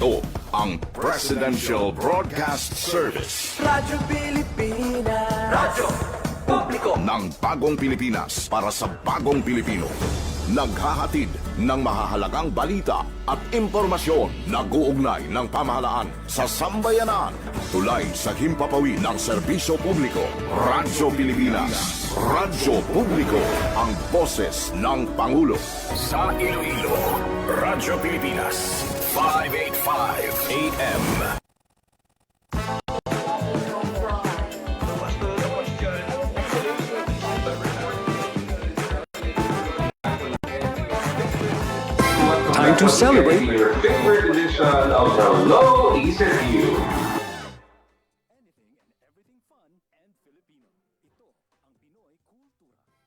Ito ang Presidential Broadcast Service. Radyo Pilipinas. Radyo Publiko Ng bagong Pilipinas para sa bagong Pilipino. Naghahatid ng mahahalagang balita at impormasyon na guugnay ng pamahalaan sa sambayanan. Tulay sa himpapawid ng serbisyo publiko. Radyo Pilipinas. Radyo Publiko. Ang boses ng Pangulo. Sa Iloilo, Radyo Pilipinas. 585 AM. Time to celebrate Your favorite edition of Hello ECU. Anything and everything fun and Filipino. Ito ang Pinoy Kultura.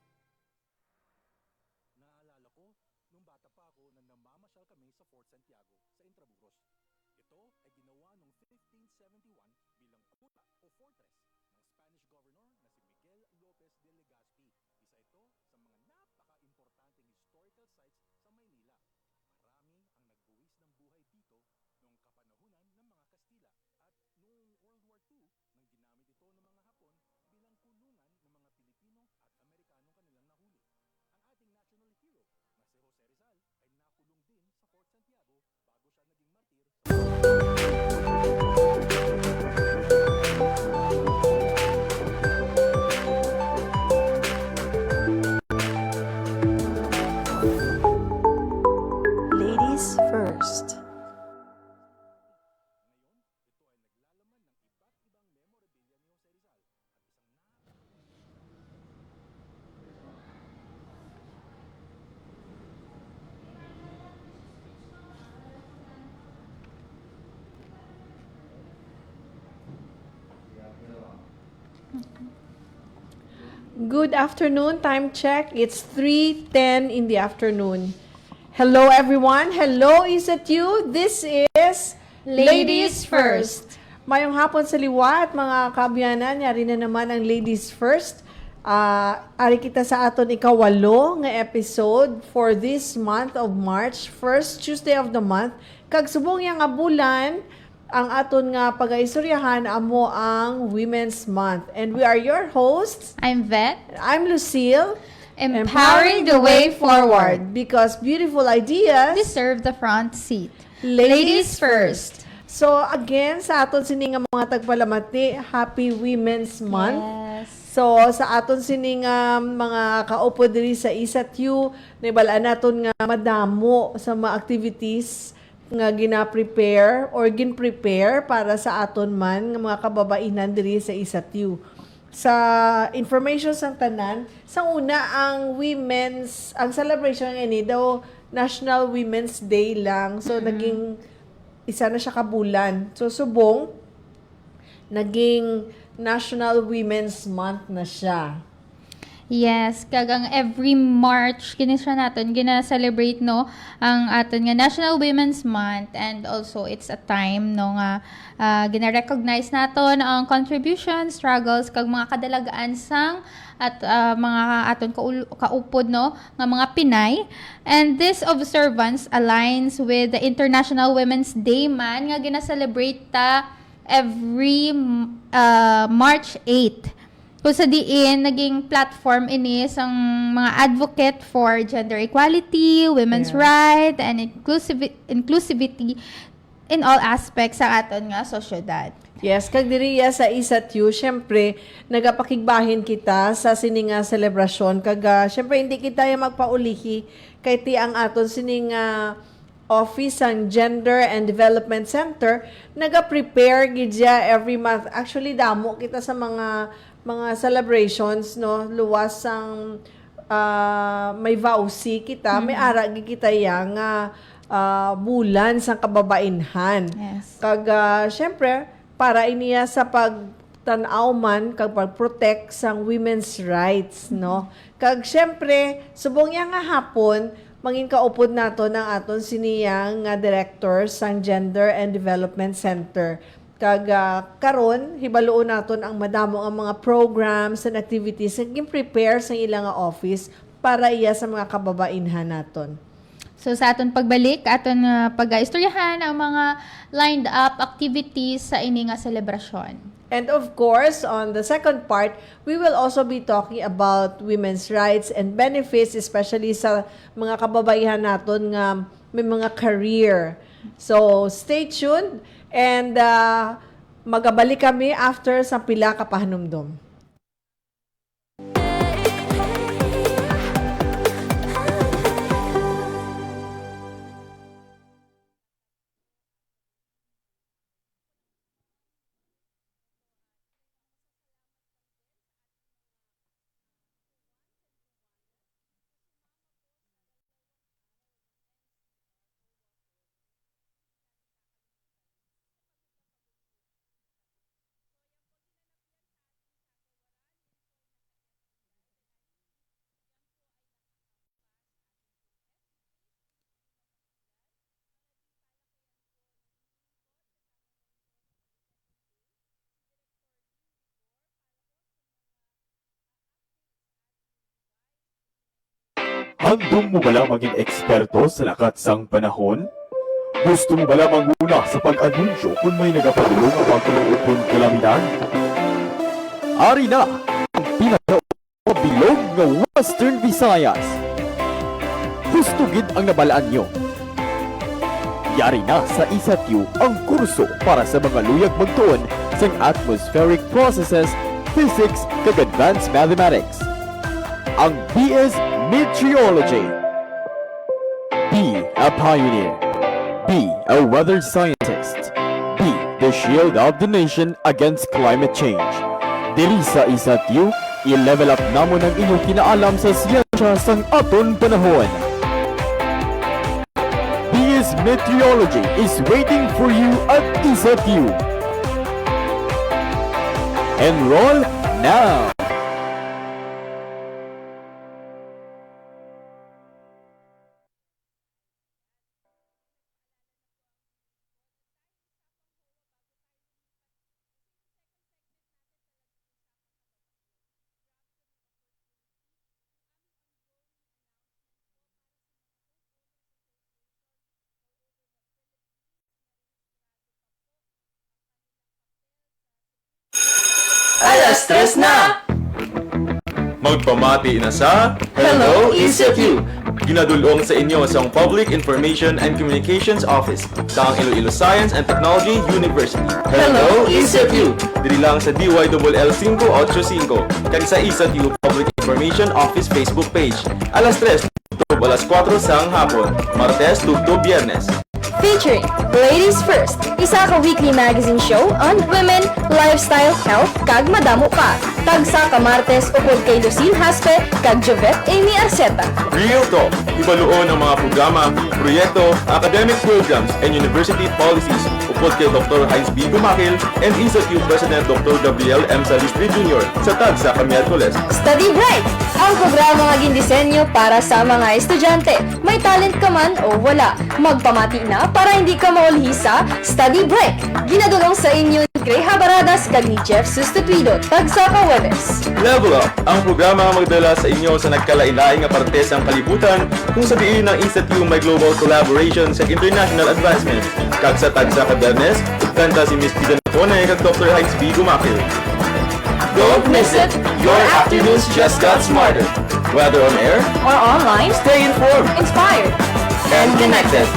Naalala ko, nung bata pa ako nang namamasyal kami sa Fort Santiago sa Intramuros. Ito ay ginawa noong 1571 bilang kuta o fortress ng Spanish governor na si Miguel Lopez de Legazpi. Isa ito sa mga napaka-importanting historical sites sa Maynila. Marami ang nagbuwis ng buhay dito noong kapanahunan ng mga Kastila at noong World War II nang ginamit ito ng mga Hapon bilang kulungan ng mga Pilipino at Amerikanong kanilang nahuli. Ang ating national hero na si Jose Rizal ay nakulong din sa Fort Santiago bago siya naging martir sa Ladies first. Good afternoon. Time check. It's 3:10 in the afternoon. Hello, everyone. Hello, is it you? This is Ladies First. Mayong hapon sa liwa at mga kaabyanan. Yari na naman ang Ladies First. Ari kita sa aton ikawalo nga episode for this month of March, first Tuesday of the month. Kag subong yang nga bulan, ang aton nga pag-aistoryahan amo ang Women's Month. And we are your hosts. I'm Vet, I'm Lucille. empowering the way forward. Because beautiful ideas Deserve the front seat. Ladies first. So again, sa aton sining nga mga tagpalamati, Happy Women's Month. Yes. So sa aton sining mga kaupo diri sa ISATU, nibalaan naton nga madamo sa mga activities nga gina-prepare or gin-prepare para sa aton man nga mga kababainan diri sa ISATU. Sa information sang tanan, sa una ang celebration ini daw National Women's Day lang. So naging isa na siya kabulan. So subong naging National Women's Month na siya. Yes, kagang every March siya natin gina-celebrate no ang aton nga National Women's Month, and also it's a time no nga gina-recognize naton ang contributions, struggles kag mga kadalagaan sang at mga aton kaupod no nga mga Pinay, and this observance aligns with the International Women's Day man nga gina-celebrate ta every March 8. Kung sa diin, naging platform ini sang mga advocate for gender equality, women's right, and inclusivity in all aspects sa aton nga sosyedad. Yes, kag diriya sa ISATU, syempre nagapakigbahin kita sa sining nga selebrasyon kag syempre hindi kita yung magpaulihi kay ti ang aton sining Office ang Gender and Development Center naga-prepare gidya every month. Actually damo kita sa mga celebrations no, luwas ang may vausi kita, may ara kita yang bulan sa kababainhan. Yes. Kag syempre para iniya sa pagtanaw man kag pag-protect sang women's rights no. Kag syempre subong yang nga hapon mangin kaupod nato ng aton siniyang nga director sang Gender and Development Center. Kag karon hibaluon naton ang madamo ang mga programs and activities nga prepare sa ilang nga office para iya sa mga kababainhan naton. So sa aton pagbalik, aton pag-istoryahan ang mga lined up activities sa ini nga selebrasyon. And of course, on the second part, we will also be talking about women's rights and benefits, especially sa mga kababaihan naton nga may mga career. So, stay tuned and magabalik kami after sa pila ka pahanumdom. Handong mo bala maging eksperto sa lakat sang panahon? Gusto mo bala manguna sa pag-anunsyo kung may nagapadulong ang pagtulong kung kalamidad? Ari na ang pinaka-bilog ng Western Visayas. Gusto gid ang nabalaan nyo. Yari na sa ISATU ang kurso para sa mga luyag magtuon sa atmospheric processes, physics, kag advanced mathematics. Ang BS Meteorology. Be a pioneer. Be a weather scientist. Be the shield of the nation against climate change. Dili sa ISATU, i-level up namon ang inyong kinaalam sa siyensya sang aton panahon. BS Meteorology is waiting for you at ISATU. Enroll now! Alas 3 na! Magpamati na sa Hello, ISATU! ginadulong sa inyo sa Public Information and Communications Office sa Iloilo Science and Technology University. Hello, ISATU! Diri lang sa DYLL 585 kag sa ISATU Public Information Office Facebook page. Alas 3 tugtog alas 4 sang hapon, Martes tugtog Biyernes. Featuring Ladies First, isa ka weekly magazine show on women, lifestyle, health, kag madamo pa. Tagsa ka Martes ukod kay Lucille Haspe, kag Jovette Amy Arceta. Real Talk, ibaluon ang mga programa, proyekto, academic programs, and university policies upod kay Dr. Heinz B. Gumakil and ISATU President Dr. Gabriel M. Salistri Jr. sa Tagsa ka Miyerkules. Study Bright, ang programa nga gindisenyo para sa mga estudyante. May talent ka man o wala, magpamati na para hindi ka maulhi sa Study Break. Ginadulong sa inyo ni Greha Baradas kag ni Jeff Sustituido, Tagsa ka Webes. Level Up, ang programa magdala sa inyo sa nagkalain-lain nga parte sa kalibutan kung sa diin ng ISATU may global collaboration sa international advancement. Kag sa Tagsa ka Bernes, kanta si Miss Pida Napone kag Dr. Heinz B. Gumakil. Don't miss it! Your afternoons just got smarter. Whether on air, Or online, Stay informed inspired. and connected.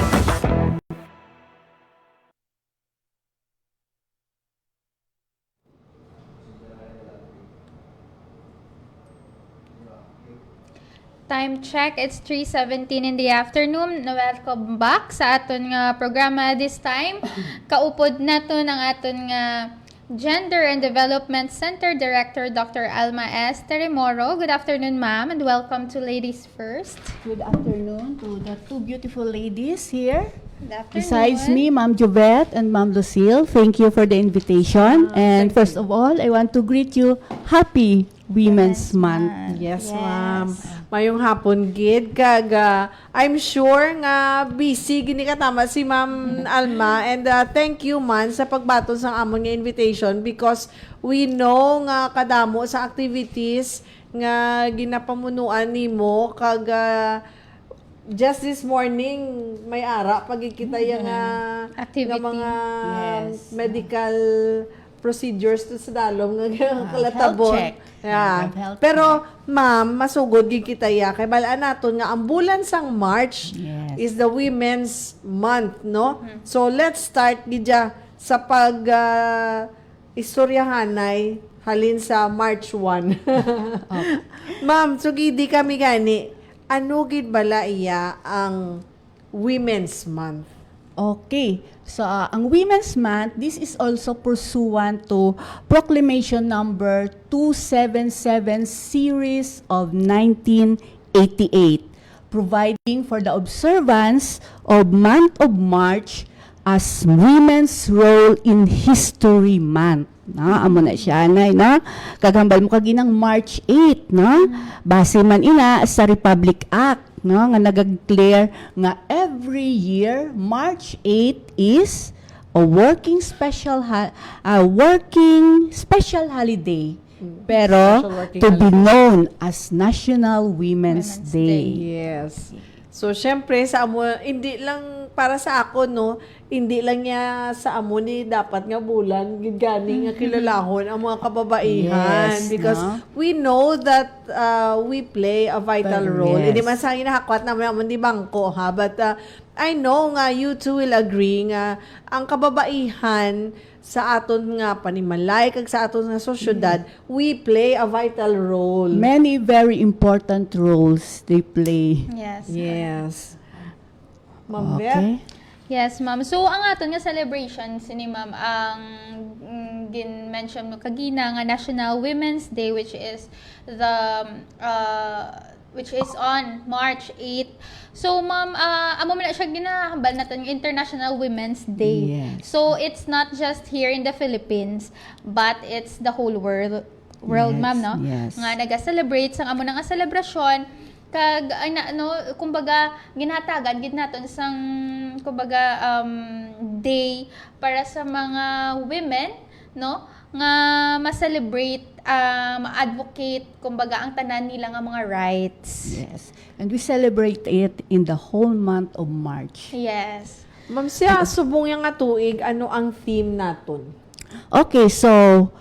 Time check, it's 3:17 in the afternoon. Welcome back sa aton nga programa this time. Kaupod naton ang aton nga Gender and Development Center Director Dr. Alma S. Terimoro. Good afternoon, ma'am, and welcome to Ladies First. Good afternoon to the two beautiful ladies here. Good afternoon. Besides me, Ma'am Jovette and Ma'am Lucille, thank you for the invitation. And first of all, I want to greet you Happy Women's Month. Yes, ma'am. Mayong hapon gid kag I'm sure nga busy gini katama si Ma'am Alma and thank you man sa pagbaton sang amon nga invitation because we know nga kadamo sa activities nga ginapamunuan nimo kag just this morning may ara pagkikita yung Activity. nga mga Yes. medical procedures to sa dalom nga kalatabon. health check. Yeah. Health Pero ma'am, masugod gid kita ya kay balaan naton nga ang bulan sang March Yes. is the Women's Month, no? So let's start gidya sa pag istoryahanay halin sa March 1. Ma'am, so gidi kami gani. Ano gid bala iya ang Women's Month? Okay. So, ang Women's Month, this is also pursuant to Proclamation number 277 series of 1988, providing for the observance of month of March as Women's Role in History Month. Na, amo na siya, na, kagambal mo kaginang March 8, no? Base man ina sa Republic Act, no, nga nag-declare nga every year March 8 is a working special holiday, pero Special working to be known as National Women's Day. Yes. So, syempre, sa amo, hindi lang para sa ako, no, hindi lang niya sa amo ni dapat nga bulan, gani nga kilalahon ang mga kababaihan. Yes, Because no? we know that we play a vital role. Yes. Hindi man sa hinahakwat naman di bangko, ha? But I know nga you two will agree nga ang kababaihan sa aton nga panimalay kag sa aton nga sosyedad, we play a vital role. Many very important roles they play. Yes. Yes. Ma'am Beth? Okay. Yes, ma'am. So, ang aton nga celebration, sini ma'am, ang gin-mention mo kagina nga National Women's Day, which is on March 8. So, ma'am, amo man na siya ginahambal natin yung International Women's Day. Yes. So, it's not just here in the Philippines, but it's the whole world, Yes, ma'am, no? yes. Nga naga-celebrate sang amo na nga celebration kag kumbaga ginhatagan gid naton isang kumbaga day para sa mga women, no, nga ma-celebrate, ma-advocate kumbaga ang tanan nila nga mga rights. Yes. And we celebrate it in the whole month of March. Yes. Ma'am, siya subong yang nga tuig, ano ang theme naton? Okay, so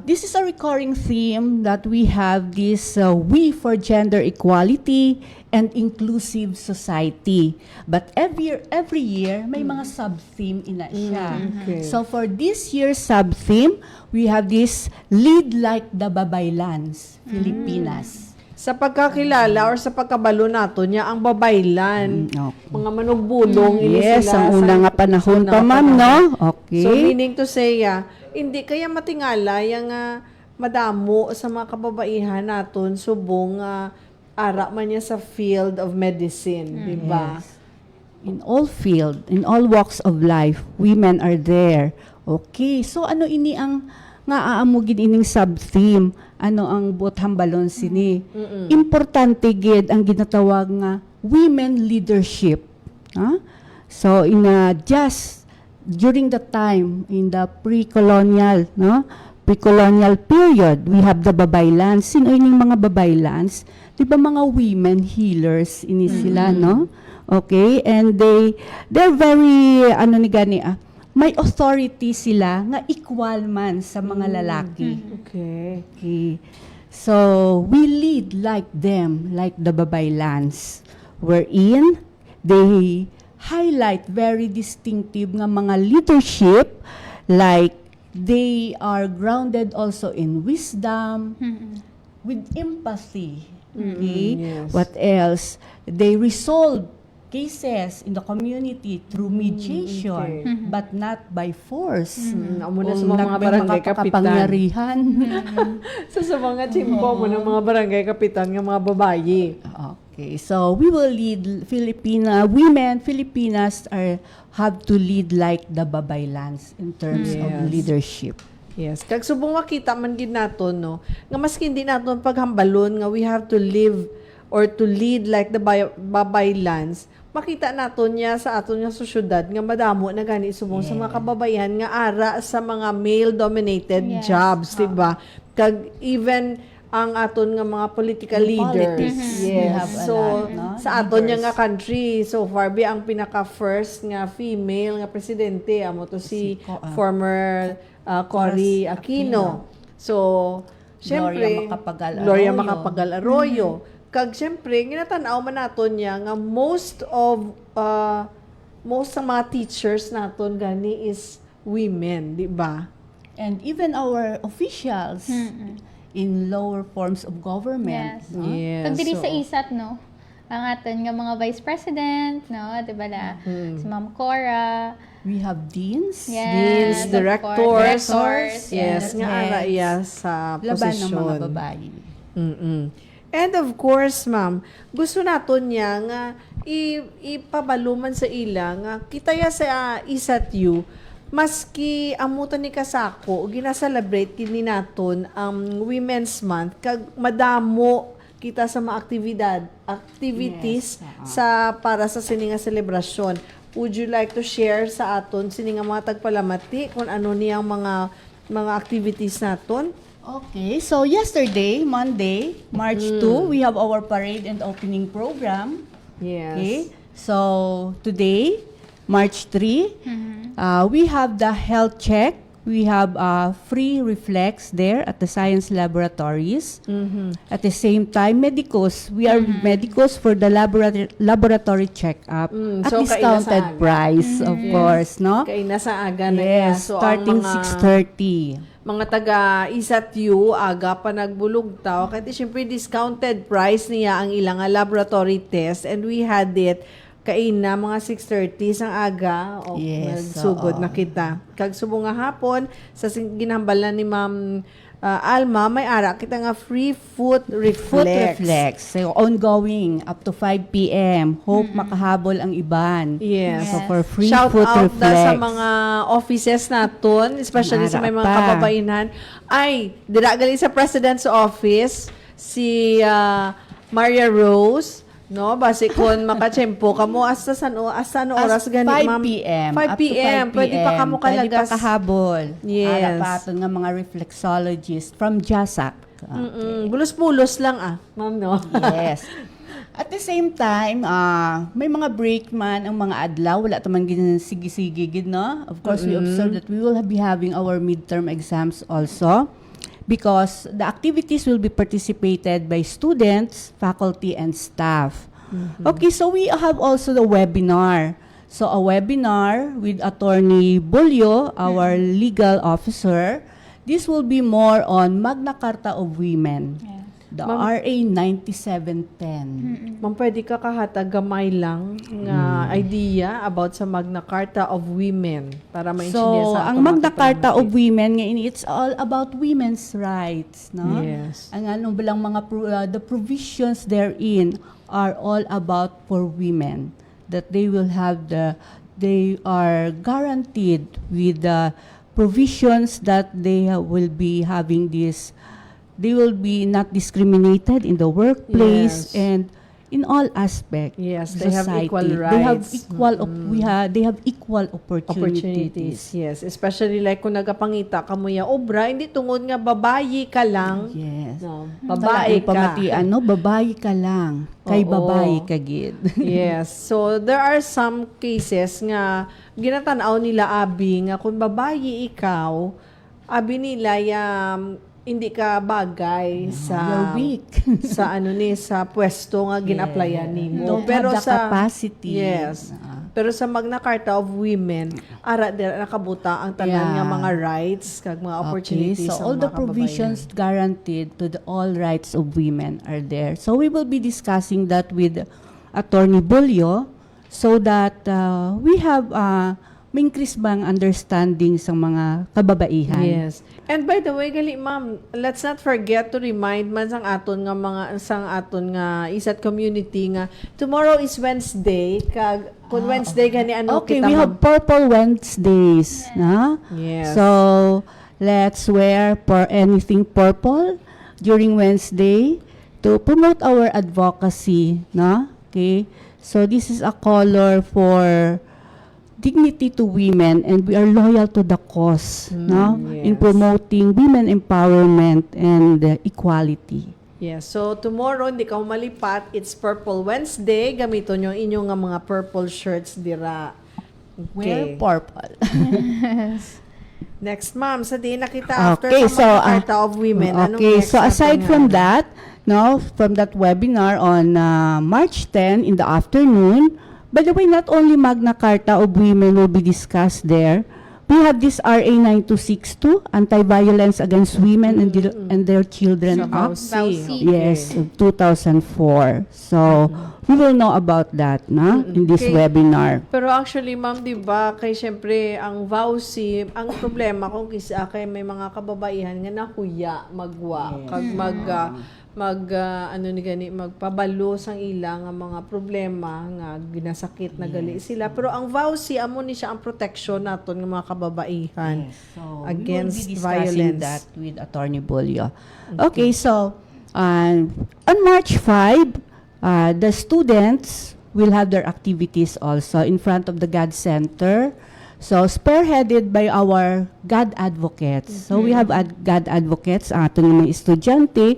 this is a recurring theme that we have this We for Gender Equality and Inclusive Society. But every year, may mga sub-theme ina siya. Okay. So for this year's sub-theme, we have this Lead Like the Babaylans, Filipinas. Sa pagkakilala or sa pagkabalo nato niya ang babaylan, Okay. mga manugbulong ini Yes, sila ang una nga panahon pa, ma'am, no? Okay. So meaning to say, hindi kaya matingala yung madamo sa mga kababaihan naton subong ara man niya sa field of medicine, di ba? Yes. In all field, in all walks of life, women are there. Okay, so ano ini ang nga aamugin ining sub-theme? Ano ang bothambalon sini? Importante gid ang ginatawag nga women leadership. So just during the time in the pre-colonial, pre-colonial period, we have the babaylans. Sino ining mga babaylans? 'Di ba mga women healers ini sila, no? Okay, and they're very may authority sila nga equal man sa mga lalaki. Okay. So, we lead like them, like the babaylans, wherein they highlight very distinctive nga mga leadership, like they are grounded also in wisdom, with empathy. Okay? Yes. What else? They resolve cases in the community through mediation, but not by force. Amo na sa mga barangay kapitan. Kapangyarihan. sa mga chimpo mo ng mga barangay kapitan ng mga babayi. Okay, so we will lead Filipinas have to lead like the babaylans in terms of leadership. Yes, kag subong makita man gid naton, no, nga maski hindi naton paghambalon nga we have to live or to lead like the babaylans, makita naton niya sa aton nga sosyedad nga madamo na gani subong sa mga kababaihan nga ara sa mga male-dominated jobs, diba? Kag even ang aton nga mga political Yung leaders. politics. We Yes. have a So lot, no? sa aton Leaders. nga country, so far be ang pinaka first nga female nga presidente amo to si former Cory Aquino. So syempre Gloria Macapagal Arroyo. Kag syempre ginatanaw man naton niya nga most sa mga teachers naton gani is women, di ba? And even our officials in lower forms of government. Yes. No? Yes. Pag diri so- sa ISAT, no? Ang aton nga mga vice president, no? Diba na? Si Ma'am Cora. We have deans. Yes, Deans, of directors. course. Yes, nga ara iya sa Laban ng posisyon. mga babae. And of course, ma'am, gusto naton niya nga ipabaluman sa ila nga kita ya sa ISAT-U maski amutan ni kasako ginaselebrate kini naton ang Women's Month kag madamo kita sa mga activities sa para sa sininga selebrasyon. Would you like to share sa aton sininga mga tagpalamati kung ano niyang mga activities naton? Okay, so yesterday, Monday, March 2, we have our parade and opening program. Yes. Okay, so today, March 3, we have the health check. We have free reflex there at the science laboratories. At the same time, medicos. We are medicos for the laboratory check-up at so discounted kainasaga. price, of course, no? Kay nasa aga na niya. Yes, So, starting ang 6:30. mga taga ISAT-U aga pa nagbulugtaw kaya syempre discounted price niya ang ilang nga laboratory test and we had it kaina mga 6:30 sang aga o Yes, nagsugod oo. na kita kag subong nga hapon sa ginhambalan ni Ma'am Alma may ara kita nga free foot reflex. Foot reflex. So, ongoing up to 5 p.m. Hope makahabol ang iban. Yes. So, for free Shout foot out reflex. sa mga offices naton, especially sa may mga Mara pa. kababainan. Ay, dira gali sa President's Office, si Maria Rose, no? Base kon makachempo kamo hasta ano oras gani 5 ma'am? p.m. 5 up to p.m. Pwede pa kamo Pwede pa kalagas. kahabol. Yes. Ara pa ito nga mga reflexologists from JASAC. Bulos-bulos lang ma'am, no? Yes. At the same time, may mga break man ang mga adlaw. Wala tamang sige-sige, no? Of course, we observe that we will be having our midterm exams also because the activities will be participated by students, faculty, and staff. Okay, so we have also the webinar. So a webinar with Attorney Bulyo, our legal officer. This will be more on Magna Carta of Women. The RA 9710. Ma'am, pwede ka kahatag gamay lang nga idea about sa Magna Carta of Women para maintindihan So, sa ang ato mga Magna Carta kapamilya. of Women, ngayon, it's all about women's rights, no? Yes. Ang anong bilang mga the provisions therein are all about for women, that they will have they are guaranteed with the provisions that they will be having this. They will be not discriminated in the workplace Yes. and in all aspects. Yes, of they have society. equal They have rights. equal they have equal opportunities. Yes, especially like kung nagapangita ka mo ya obra, hindi tungod nga babayi ka lang. Yes. No, Babae babae ka. pamatian, no? Babae ka lang. Kay Oo. babae ka gid. Yes. So there are some cases nga ginatanaw nila abi nga kung babae ikaw, abi nila hindi ka bagay You're sa weak. sa sa pwesto nga ginaplayan nimo. Don't have the capacity. Yes. Pero sa Magna Carta of Women, ara dira nakabuta ang tanan Yeah. nga mga rights kag mga opportunities Okay, so sa all mga the provisions guaranteed to the all rights of women are there. So we will be discussing that with Attorney Bulyo so that we have increase bang understanding sa mga kababaihan. Yes. And by the way, gali ma'am, let's not forget to remind man sang aton nga ISAT community nga tomorrow is Wednesday kag kun Wednesday gani ano Okay, kita we ma'am? have Purple Wednesdays, na? Yes. So, let's wear anything purple during Wednesday to promote our advocacy, no? Okay? So, this is a color for dignity to women, and we are loyal to the cause, no? In yes. promoting women empowerment and equality. Yes. So, tomorrow, hindi ka malipat. It's Purple Wednesday. Gamiton nyo inyong nga mga purple shirts dira. Wear purple. Next, ma'am, sa di nakita after Okay, sa mga Carta of Women. Anong okay, next so na aside pangalan? from that, no, from that webinar on March 10 in the afternoon, by the way, not only Magna Carta of Women will be discussed there. We have this RA 9262, Anti-Violence Against Women and their Children Act. Bausi. Yes, of 2004. So, we will know about that in this Okay. webinar. Pero actually, ma'am, di ba, kay syempre, ang VAUSI, ang problema kung kisa kay may mga kababaihan nga nahuya, magwa, kag magpabalo sang ilang ang mga problema nga ginasakit na gali sila. Pero ang VAUSI, amo ni siya ang protection naton ng mga kababaihan So, against we will be discussing violence. that with Attorney Bolio. Okay, so on March 5, the students will have their activities also in front of the GAD Center. So, spearheaded by our GAD advocates. So, we have GAD advocates, ating mga estudyante.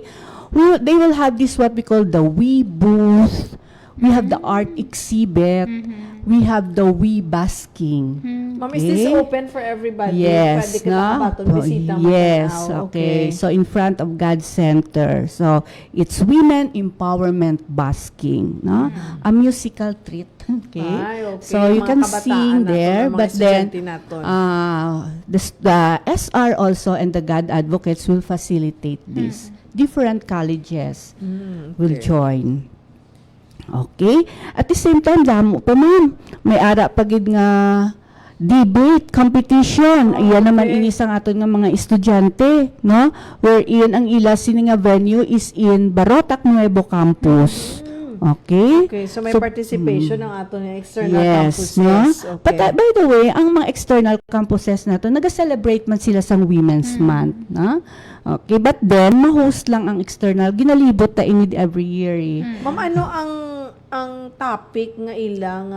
They will have this what we call the We booth. We have the art exhibit. We have the We basking. Ma'am, is this open for everybody? Yes, Pwede ka nakabaton, bisita mo yes, tanaw. okay. So, in front of God Center. So, it's Women Empowerment Basking, no? A musical treat, okay? Ay, okay. So, you Mga can kabataan sing naton, there, mga but then, estudyante naton. the SR also and the God advocates will facilitate this. Different colleges will join. Okay? At the same time, damo pa ma'am, may ara pagid nga debate competition. Iyan naman ini sa aton nga mga estudyante, no? Wherein ang ila sini nga venue is in Barotac Nuevo Campus. Okay? Okay, so may participation ng ato ng external campuses. No? Okay. But by the way, ang mga external campuses na to, nag-celebrate man sila sa Women's Month. No? Okay, but then, ma-host lang ang external. Ginalibot ta ini every year. Eh. Ma'am, ano ang topic nga ilang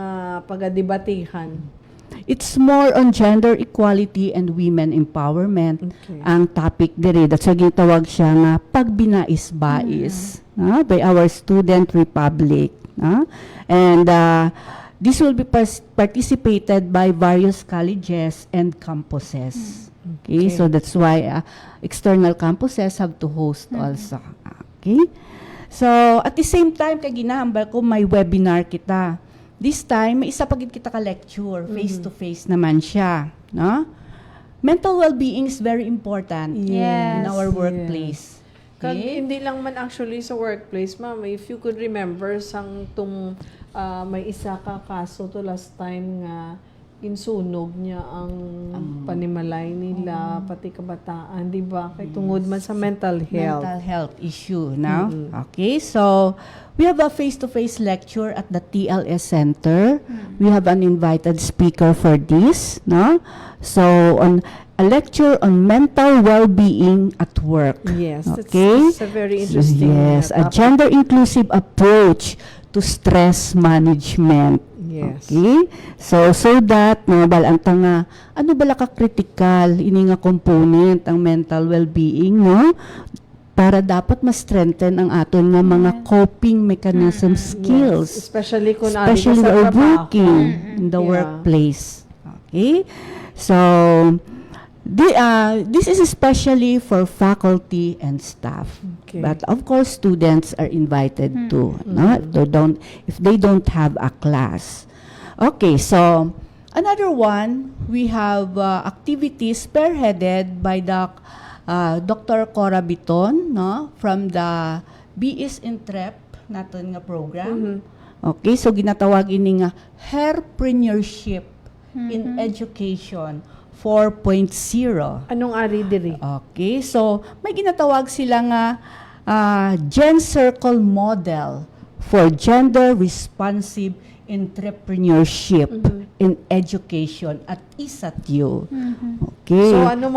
pagadebatehan? It's more on gender equality and women empowerment. Okay. Ang topic diri. That's why gitawag siya nga pagbinais-bais by our student republic. And this will be participated by various colleges and campuses. Okay, so that's why external campuses have to host also. Okay? So, at the same time, kay ginahambal ko, may webinar kita. This time, may isa pagid kita ka-lecture, face-to-face naman siya. No? Mental well-being is very important in our workplace. Kag Okay? hindi lang man actually sa workplace, ma'am, if you could remember sang may isa ka kaso to last time nga insunog niya ang panimalay nila, pati kabataan, di ba? Kay tungod man sa mental health. Mental health issue now. Okay, so we have a face-to-face lecture at the TLS Center. We have an invited speaker for this, no? So on a lecture on mental well-being at work. Yes, okay. that's a very interesting Yes, a topic. gender-inclusive approach to stress management. Yes. Okay? So that, balanta nga, ano bala ka-critical, ini nga component, ang mental well-being, no? Para dapat ma-strengthen ang aton nga mga coping mechanism skills. Especially kung Especially sa we're trabaho. working in the Yeah. workplace. Okay? So, this is especially for faculty and staff. Okay. But of course, students are invited too. No? If they don't have a class. Okay, so another one, we have activities spearheaded by the Dr. Cora Biton, no, from the BS Entrep natin nga program. Okay, so ginatawag ini nga Hairpreneurship in Education 4.0. Anong ari diri? Okay, so may ginatawag sila nga Gen Circle Model for Gender Responsive entrepreneurship in education at ISATU. Okay. So ano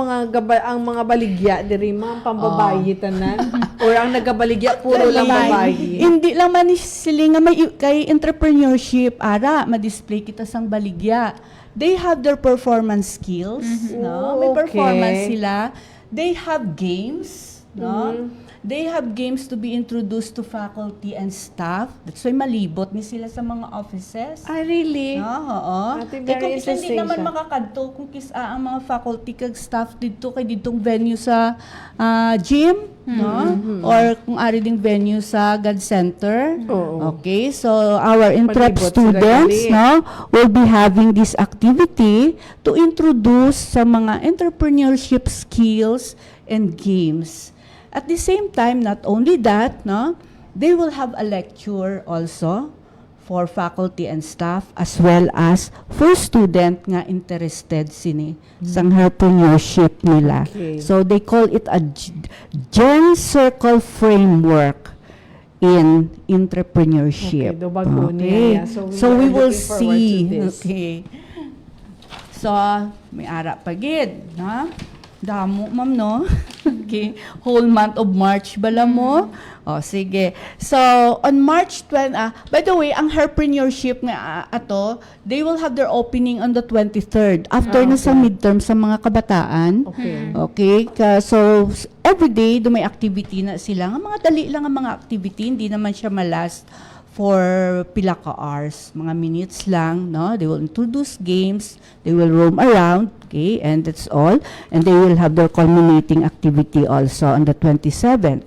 ang mga baligya diri ma'am pambabayi tanan or ang nagabaligya puro lang babayi? Hindi lang man sila nga may kay entrepreneurship ara ma-display kita sang baligya. They have their performance skills, no? May performance sila. They have games, no? They have games to be introduced to faculty and staff. That's why malibot ni sila sa mga offices. Ah, really? No, oo. Ate, Kaya very kung isa interesting hindi naman siya. makakadto kung kisa ang mga faculty kag staff dito kay ditong venue sa gym, no? Or kung ari ding venue sa God Center. Okay, so our Intrep Palibot sila students, gali. no, will be having this activity to introduce sa mga entrepreneurship skills and games. At the same time, not only that, no, they will have a lecture also for faculty and staff as well as for student nga interested sini sa entrepreneurship nila. Okay. So they call it a Gen Circle framework in entrepreneurship. Okay, do bago niya. So we are will looking forward see. to this. Okay. So, may ara pagid, no? Damo, ma'am, no? Okay. Whole month of March, bala mo? O, sige. So, on March 20, by the way, ang entrepreneurship nga ato, they will have their opening on the 23rd. After na sa midterm sa mga kabataan. Okay. Okay? So, every day, may activity na sila. Ang mga dali lang ang mga activity, hindi naman siya malast for pila ka hours, mga minutes lang, no? They will introduce games, they will roam around, okay, and that's all. And they will have their culminating activity also on the 27th.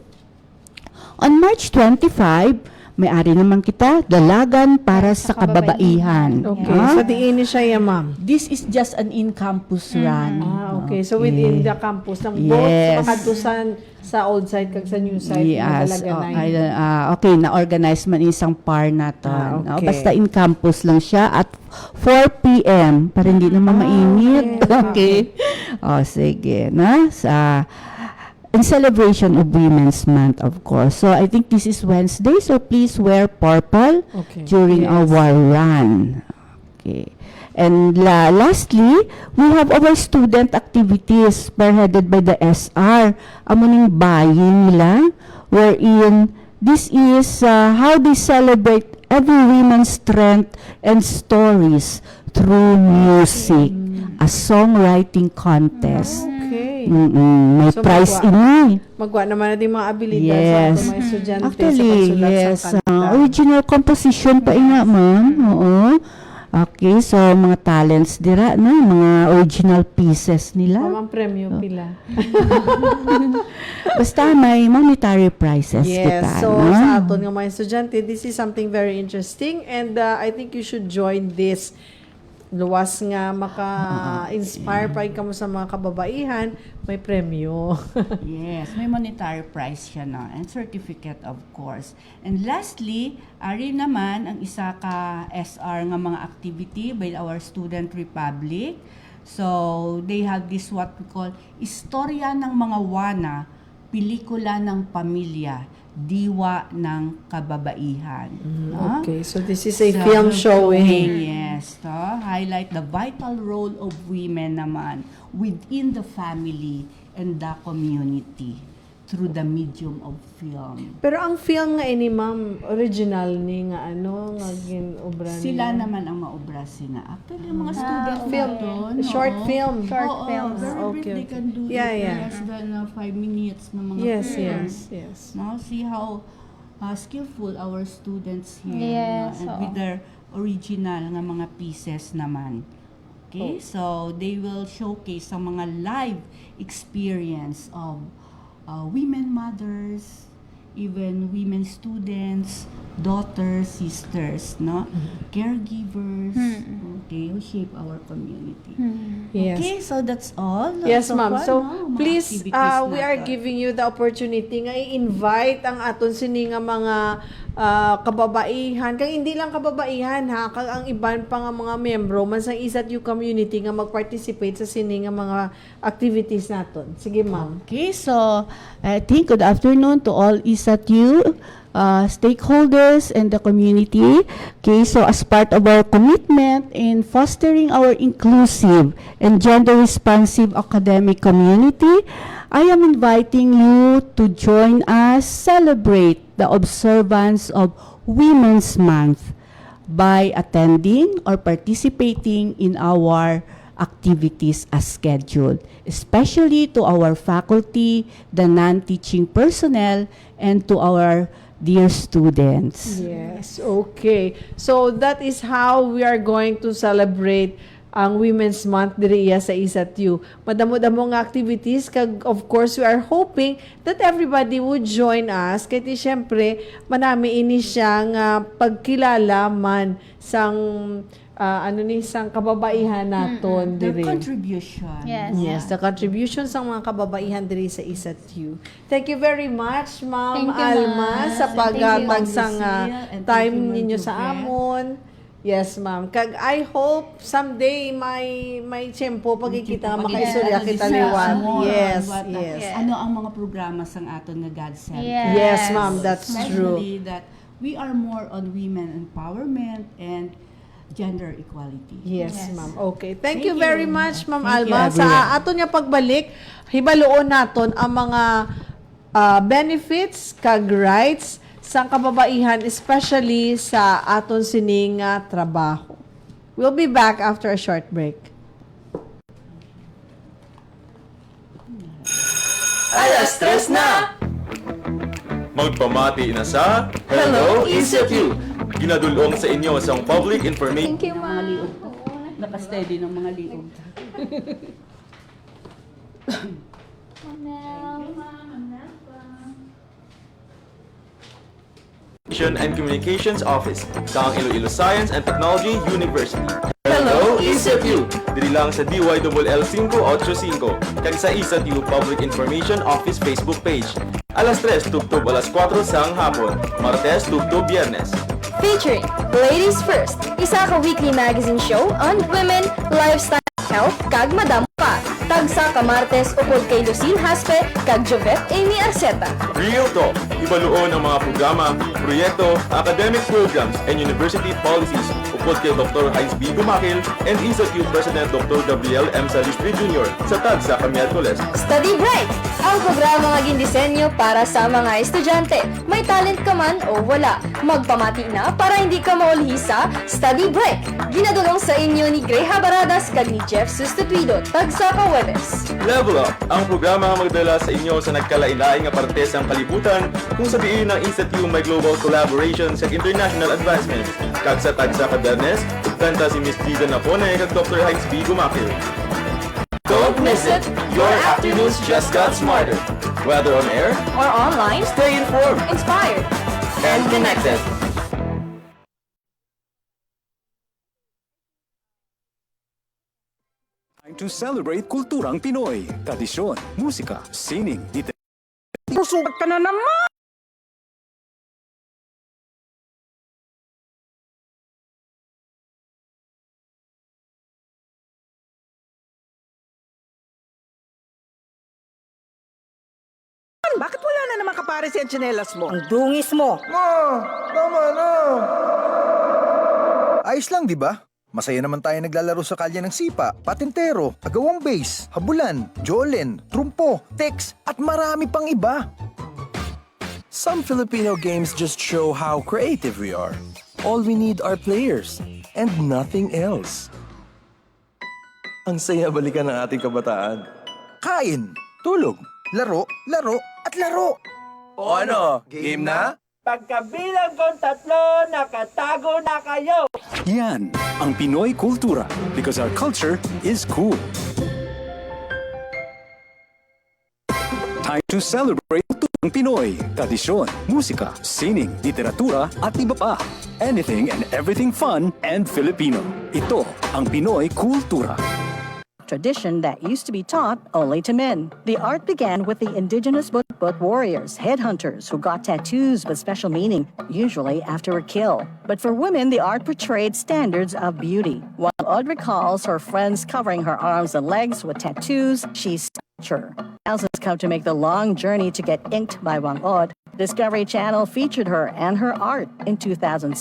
On March 25, may-ari naman kita, dalagan para sa kababaihan. Okay, no? so diin ni siya ma'am. This is just an in-campus run. Okay, so within the campus ng both Yes. makatusan sa old side kag sa new side Yes, madalaganay. okay, na-organize man isang par na to. No? okay. Basta in campus lang siya at 4 p.m. para hindi naman mainit. Okay. Sige, na? In celebration of Women's Month, of course. So, I think this is Wednesday, so please wear purple during our run. Okay. And lastly, we have our student activities spearheaded by the SR. Amuning bayin nila, wherein this is how they celebrate every woman's strength and stories through music, a songwriting contest. Okay. May So, prize magwa- ini. Magwa naman natin mga abilidad Yes. sa ating mga estudyante Actually, sa pagsulat yes. sa kanta. Original composition pa ina, ma'am. Oo. Okay, so mga talents dira, no? Mga original pieces nila. Ma'am, ang premyo pila. Basta may monetary prizes Yes, kita. so no? sa aton nga mga estudyante, this is something very interesting and I think you should join this. Luwas nga maka-inspire pa ka mo sa mga kababaihan, may premyo. Yes, may monetary prize siya na and certificate of course. And lastly, ari naman ang isa ka SR nga mga activity by our Student Republic. So, they have this what we call Istorya ng mga Wana, Pelikula ng Pamilya, Diwa ng Kababaihan. No? Okay, so this is a film showing. Yes, to highlight the vital role of women naman within the family and the community through the medium of film. Pero ang film nga ini ma'am, original ni nga ano, nga ginobra niya. Sila naman ang maobra sina. Actually, mga student film. doon, Short oo. film. Very brief, Okay, they can do Yeah, it yeah. less than 5 minutes na mga Yes, films. yes. No? See how skillful our students here. Yes, no? And oo. with their original nga mga pieces naman. Okay? So, they will showcase ang mga live experience of women mothers, even women students, daughters, sisters, no? Caregivers, okay, who shape our community. Yes. Okay, so that's all. Yes, So ma'am. far, So, no? Mga please, activities we na are to. giving you the opportunity nga i-invite ang aton sini nga mga kababaihan, kag hindi lang kababaihan ha, kag ang iban pa nga mga membro man sa ISAT-U community nga mag-participate sa sini nga mga activities naton. Sige, ma'am. Okay, so I think good afternoon to all ISAT-U stakeholders and the community. Okay, so as part of our commitment in fostering our inclusive and gender-responsive academic community, I am inviting you to join us celebrate the observance of Women's Month by attending or participating in our activities as scheduled, especially to our faculty, the non-teaching personnel, and to our dear students. Yes, okay. So that is how we are going to celebrate ang Women's Month diri sa ISAT-U. Madamo-damo nga activities kag of course we are hoping that everybody would join us kay ti syempre manami ini siya nga pagkilala man sang sang kababaihan naton Their diri. contribution. Yes, the contributions ng mga kababaihan diri sa ISAT-U. Thank you very much, Ma'am Thank you, Alma, ma'am. sa Thank you, paghatag Ma'am sang Lucille, and time thank you, Ma'am ninyo sa Duque. amon. Yes, ma'am. Kag I hope someday may tiyempo pagkikita nga makaistorya kita liwat. Yes, yes. Ano ang mga programa sang aton nga God Center. Yes, ma'am, that's true. Especially that we are more on women empowerment and gender equality. Yes, ma'am. Okay. Thank Thank you you. very much, Ma'am Thank you, Alma. everyone. Sa aton nga pagbalik, hibaloon naton ang mga benefits kag rights sa kababaihan, especially sa aton sining trabaho. We'll be back after a short break. Alas 3 na! Magpamati na sa Hello, ISAT-U! Ginadulong sa inyo sa public information. Thank you, Mga ma'am. liog. Nakasteady ng mga liog. and Communications Office sa Iloilo Science and Technology University. Hello, ISAT-U! Diri lang sa DYLL 585 kag sa ISAT-U Public Information Office Facebook page. Alas 3 tubtob alas 4 sang hapon, Martes tubtob Biyernes. Featuring Ladies First, isa ka weekly magazine show on women, lifestyle, health, kag madam pa. Tagsa ka Martes upod kay Lucille Haspe, kag Jovet Amy Arceta. Real Talk, ibaluon ang mga programa, proyekto, academic programs, and university policies upod kay Dr. Heinz B. Gumakil and ISAT-U President Dr. Gabriel M. Salistri Jr. sa Tagsa ka Miyerkules. Study Bright, ang programa nga gindisenyo para sa mga estudyante. May talent ka man o wala, magpamati na para hindi ka maulhisa. Study Bright, ginadulong sa inyo ni Grey Habaradas kag ni Jeff Sustituido, Tagsa ka Webes. Level Up, ang programa nga magdala sa inyo sa nagkalain-laing nga parte sa kalibutan kung sabihin ng ISAT-U may global collaboration sa international advancement. Kag sa Tagsa ka Biyernes, kanta si Miss Gida Napone kag Dr. Heinz B. Gumakil. Don't miss it! Your afternoons just got smarter. Whether on air, Or online, Stay informed inspired. and connected. Time to celebrate kulturang Pinoy. Tradisyon, musika, sining, Susugat ka na naman! Bakit wala na naman kapares yung tsinelas mo? Ang dungis mo! Tama na! Ayos lang, di ba? Masaya naman tayo naglalaro sa kalye ng sipa, patintero, agawang base, habulan, jolen, trumpo, text, at marami pang iba. Some Filipino games just show how creative we are. All we need are players and nothing else. Ang saya balikan ng ating kabataan. Kain, tulog, laro, laro, at laro. O ano, game na? Pagkabilang kong 3, nakatago na kayo! Yan ang Pinoy kultura because our culture is cool. Time to celebrate kulturang Pinoy. Tradisyon, musika, sining, literatura, at iba pa. Anything and everything fun and Filipino. Ito ang Pinoy kultura. tradition that used to be taught only to men. The art began with the indigenous Butbut warriors, headhunters, who got tattoos with special meaning, usually after a kill. But for women, the art portrayed standards of beauty. While Odd recalls her friends covering her arms and legs with tattoos, she's sure. Thousands come to make the long journey to get inked by Wang Od. Discovery Channel featured her and her art in 2007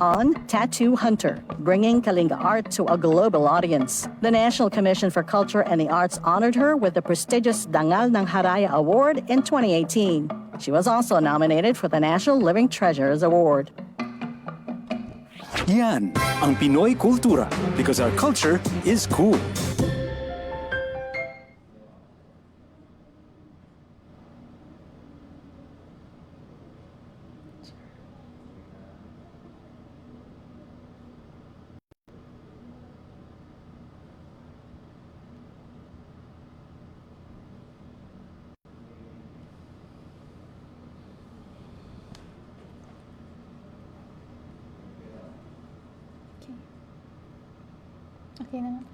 on Tattoo Hunter, bringing Kalinga art to a global audience. The National Commission for Culture and the Arts honored her with the prestigious Dangal ng Haraya Award in 2018. She was also nominated for the National Living Treasures Award. Yan ang Pinoy Kultura because our culture is cool. Okay naman.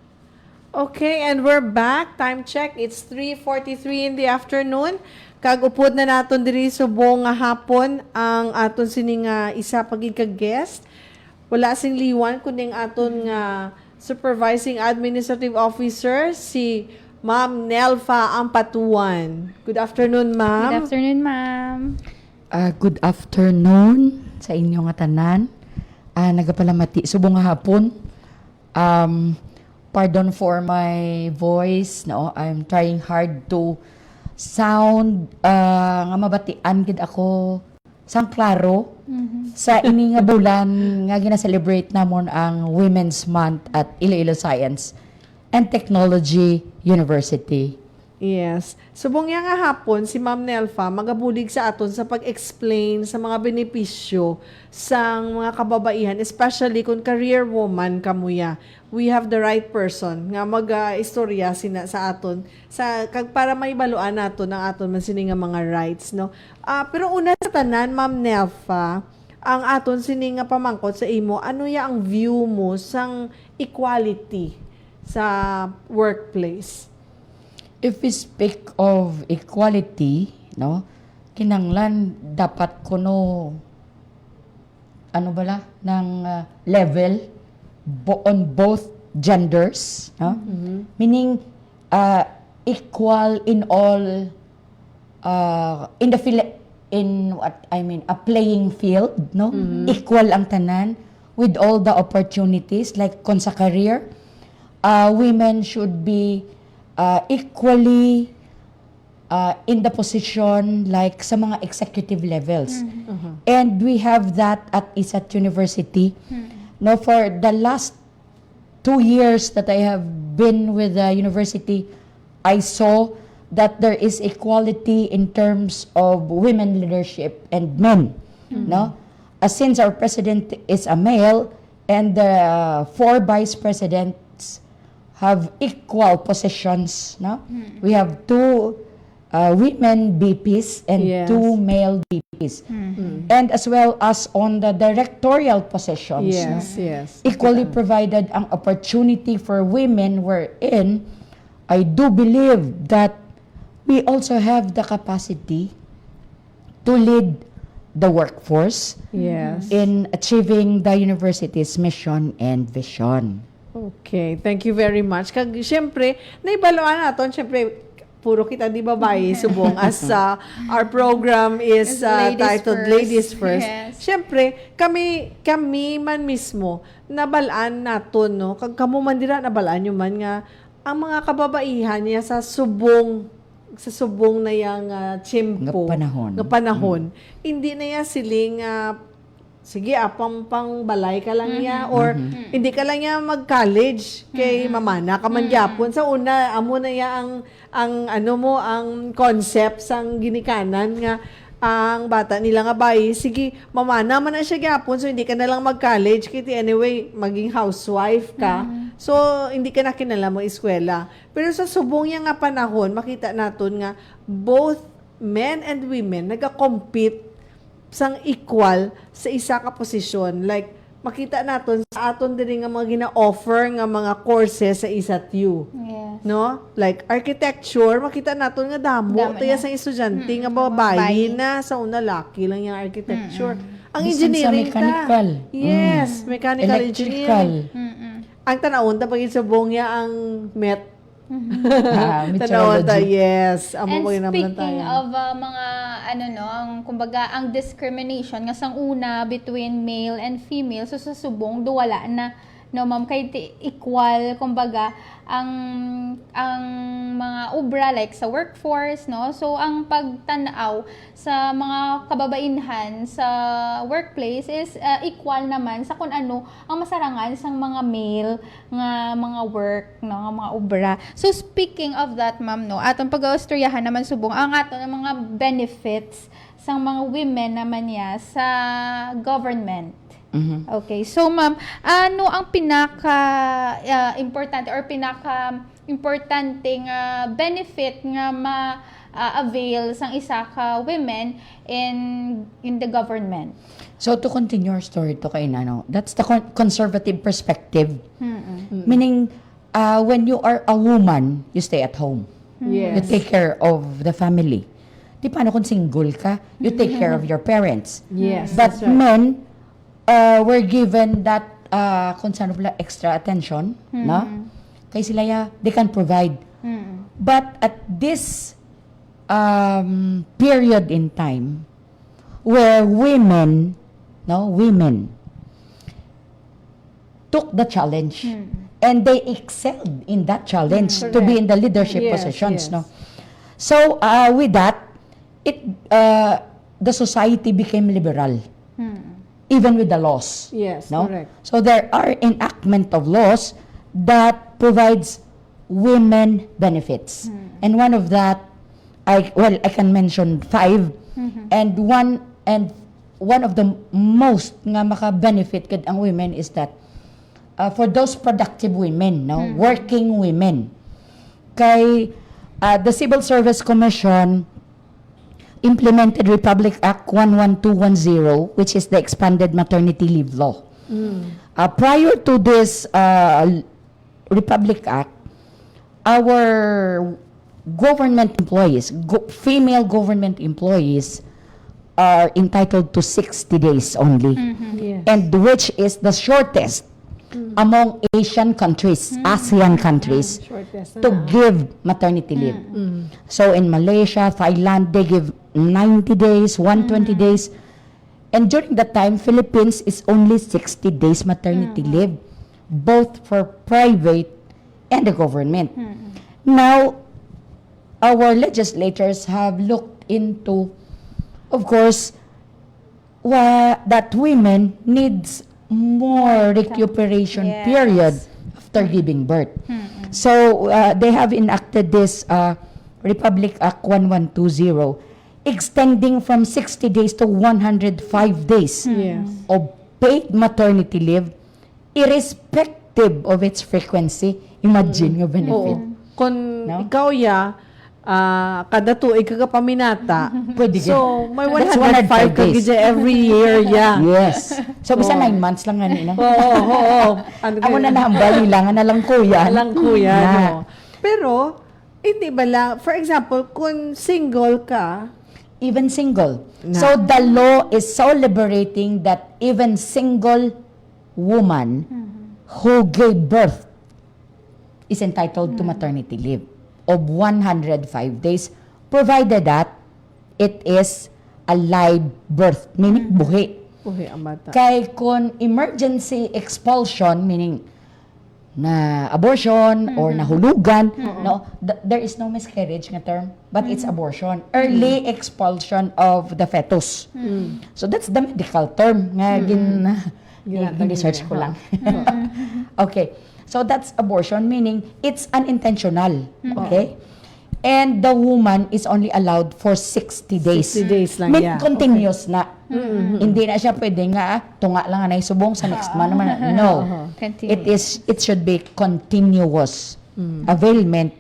Okay, and we're back. Time check. It's 3:43 in the afternoon. Kag-upod na naton diri subong nga hapon ang aton sining isa pagig ka guest. Wala sing liwan kuning aton nga supervising administrative officer si Ma'am Nelfa Ampatuan. Good afternoon, ma'am. Good afternoon, ma'am. Good afternoon sa inyong tanan. Nagapalamati subong nga hapon. Pardon for my voice, no? I'm trying hard to sound nga mabatian gid ako sang klaro sa ini nga bulan nga gina-celebrate namon ang Women's Month at Iloilo Science and Technology University. Yes. Subong nga hapon, si Ma'am Nelfa magabulig sa aton sa pag-explain sa mga benepisyo sa mga kababaihan, especially kung career woman kamuya. We have the right person nga mag-istorya sina sa aton sa kag para maibaluan naton ang aton man sini nga mga rights, no. Pero una sa tanan, Ma'am Nelfa, ang aton sini nga pamangkot sa imo, ano ya ang view mo sang equality sa workplace? If we speak of equality, no, kinanglan dapat kuno ano bala ng level on both genders, no? Meaning equal in all in what I mean a playing field, no? Equal ang tanan with all the opportunities like kung sa career, women should be equally in the position like sa mga executive levels. And we have that at ISAT University. No, for the last 2 years that I have been with the university, I saw that there is equality in terms of women leadership and men. No, since our president is a male and the 4 vice presidents have equal positions, no? We have 2 women VPs and 2 male VPs. And as well as on the directorial positions, equally provided ang opportunity for women wherein I do believe that we also have the capacity to lead the workforce in achieving the university's mission and vision. Okay, thank you very much. Kag syempre, naibaluan naton syempre puro kita di babae subong as our program is titled Ladies First. Yes. Syempre, kami man mismo nabalaan naton, no. Kag kamo man dira nabalaan nyo man nga ang mga kababaihan niya sa subong na yang tiyempo nga panahon. Hindi na ya siling sige, pang balay ka lang niya or hindi ka lang niya mag-college kay mamana ka man gyapon. Sa una, amo na ya ang concept sang ginikanan nga ang bata nila nga bayi, sige, mamana man na siya gyapon, so hindi ka na lang mag-college kiti anyway, maging housewife ka. So, hindi ka na kinala mo eskwela. Pero sa subong niya nga panahon, makita naton nga both men and women nag-compete sang equal sa isa ka posisyon. Like, makita naton sa aton din nga mga gina-offer nga mga courses sa ISAT-U. Yes. No? Like architecture, makita naton nga damo tiya sa estudyante nga babae na sa una laki lang yung architecture. Ang Bisan engineering sa mechanical. Yes, mechanical Electrical. engineering. Ang tanawon ta pag sa bongya ang met. Meteorology. Tanawon ta, yes. And Amo speaking tayo. of mga ang kumbaga ang discrimination nga sang una between male and female, so sa subong duwala na no ma'am kay equal kumbaga ang mga obra like sa workforce, no, so ang pagtanaw sa mga kababainhan sa workplace is equal naman sa kung ano ang masarangan sang mga male nga mga work, no, nga mga obra. So speaking of that, ma'am, no, atong pag-austoryahan naman subong ang ato ng mga benefits sang mga women naman ya sa government. Okay. So, ma'am, ano ang pinaka-importante or pinaka-importanting benefit nga ma-avail sang isa ka women in the government? So, to continue your story to kay Nano, that's the conservative perspective. Meaning, when you are a woman, you stay at home. You Yes. take care of the family. Di paano kung single ka, you take care of your parents. Yes, But that's right. men were given that kung saan pala extra attention, no? Kay sila they can provide. But at this period in time where women took the challenge and they excelled in that challenge to be in the leadership Yes, positions, yes. no? So with that, the society became liberal. Even with the laws. Yes, no? correct. So there are enactment of laws that provides women benefits. And one of that, I can mention 5. And one of the most nga maka-benefit kad ang women is that for those productive women, no, working women. Kay the Civil Service Commission implemented Republic Act 11210, which is the expanded maternity leave law. Prior to this Republic Act, our government employees, female government employees, are entitled to 60 days only, Yes. and which is the shortest among Asian countries, ASEAN countries, Shortest to give maternity leave. So in Malaysia, Thailand, they give 90 days, 120 days. And during that time, Philippines is only 60 days maternity leave, both for private and the government. Now, our legislators have looked into, of course, that women needs more recuperation period after giving birth. So they have enacted this Republic Act 1120, extending from 60 days to 105 days Yes. of paid maternity leave, irrespective of its frequency. Imagine yung benefit. Kung No? ikaw kada tuig ka paminata, Pwede so may That's 105 ka days. gid every year, Yes. So, bisa 9 months lang nga nila. Oo. Ako na nahambali lang, na lang kuya. Lang kuya, Na. no. Pero, hindi ba lang, for example, kung single ka, Even single. Na. So, the law is so liberating that even single woman who gave birth is entitled to maternity leave of 105 days, provided that it is a live birth, meaning buhi. buhi ang bata. Kay kung emergency expulsion, meaning na abortion or nahulugan, no, there is no miscarriage nga term, but it's abortion. Early expulsion of the fetus. So that's the medical term nga gin-research ko lang. Okay. So that's abortion, meaning it's unintentional. Okay? And the woman is only allowed for 60 days. 60 days lang, Mean yeah. continuous na. Hindi na siya pwede nga, tunga lang na subong sa next month naman. No. It should be continuous availment.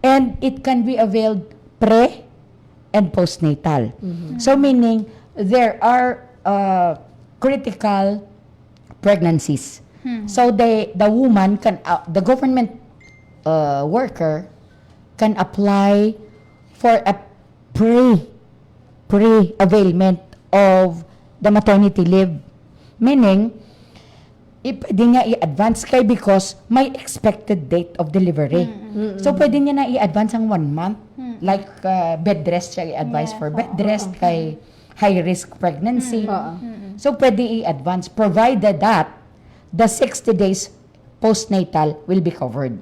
And it can be availed pre and postnatal. So meaning, there are critical pregnancies. So the woman can, the government worker can apply for a pre-availment of the maternity leave. Meaning, pwede niya i-advance kay because may expected date of delivery. So, pwede niya na i-advance ang 1 month. Like, bed rest siya i-advise for bed rest kay high-risk pregnancy. So, pwede i-advance provided that the 60 days postnatal will be covered.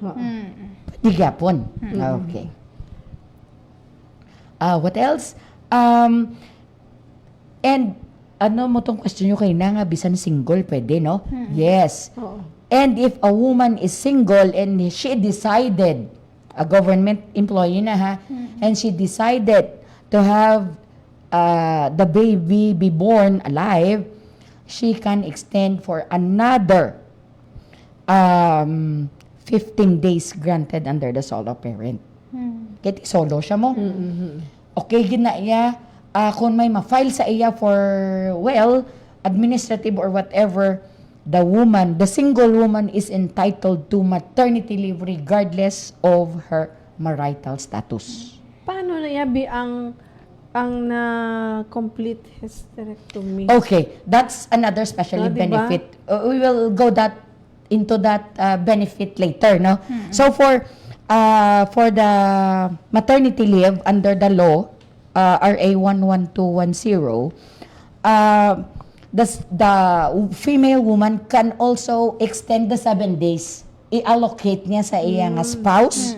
Pwede gapon. Okay. What else? And ano mo tong question nyo kayo na nga, bisan single, pwede, no? Yes. And if a woman is single and she decided, a government employee na ha, and she decided to have the baby be born alive, she can extend for another 15 days granted under the solo parent. Kaya solo siya mo. Okay, ginaya, kung may ma-file sa iya for, well, administrative or whatever, the single woman is entitled to maternity leave regardless of her marital status. Paano na yabi ang na complete hysterectomy? Okay, that's another special benefit. We will go into that benefit later, no? So for the maternity leave under the law, RA 11210, the female woman can also extend the 7 days. I-allocate niya sa iyang spouse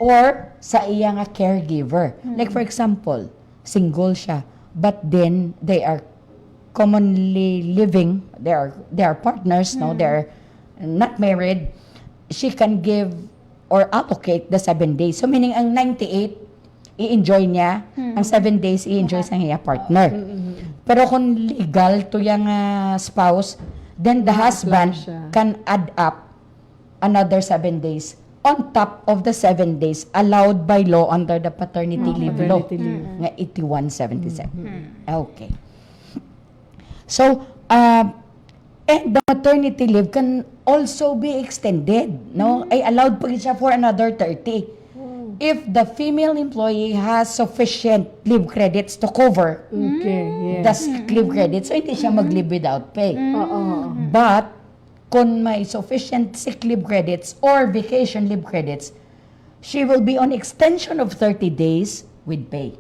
or sa iyang caregiver. Like for example, single siya, but then they are commonly living, they are partners, no, they're not married. She can give or allocate the 7 days. So meaning ang 98 i-enjoy niya, ang 7 days i-enjoy sa iyang partner. Pero kung legal to yung spouse, then the husband can add up another 7 days on top of the 7 days allowed by law under the paternity leave law nga 8177. Okay. So, and the maternity leave can also be extended, no? Ay allowed pa siya for another 30. If the female employee has sufficient leave credits to cover the sick leave credits, so hindi siya mag-leave without pay. But, kung may sufficient sick leave credits or vacation leave credits, she will be on extension of 30 days with pay.